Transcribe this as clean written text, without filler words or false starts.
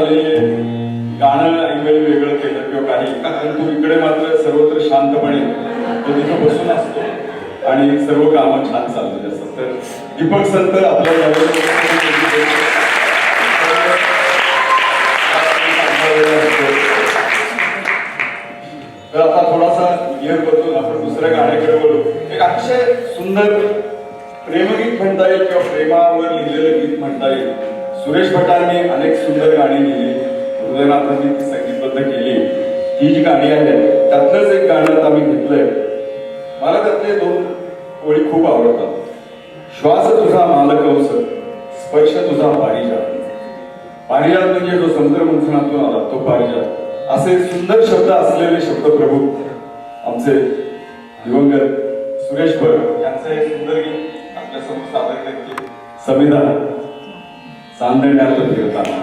झालेली गाणं ऐकवेळी वेगळं केलं किंवा काही, कारण तू इकडे मात्र सर्वत्र शांतपणे तो तिथं बसून असतो आणि सर्व कामं छान चाललेली असतात. तर दीपक संत आपल्या तर आता थोडासा गिअर बदलून आपण दुसऱ्या गाण्याकडे वळू. एक अतिशय सुंदर प्रेमगीत म्हणता येईल किंवा प्रेमावर लिहिलेलं गीत म्हणता येईल. सुरेश भटांनी अनेक सुंदर गाणी लिहिली, हृदयनाथांनी ती संगीतबद्ध केली. ही जी गाणी आहेत त्यातलंच एक गाणं आता मी घेतलंय. मला त्यातले 2 ओळी खूप आवडतात. श्वास तुझा मालकंस, स्पर्श तुझा पारिजात. पारिजात म्हणजे जो समुद्र मंथनातून आला तो पारिजात. असे सुंदर शब्द असलेले शब्दप्रभू आमचे दिवंगत सुरेश भट यांचं हे सुंदर गीत आपल्या समोर सादर करते. संविधान चांदण्यात फिरताना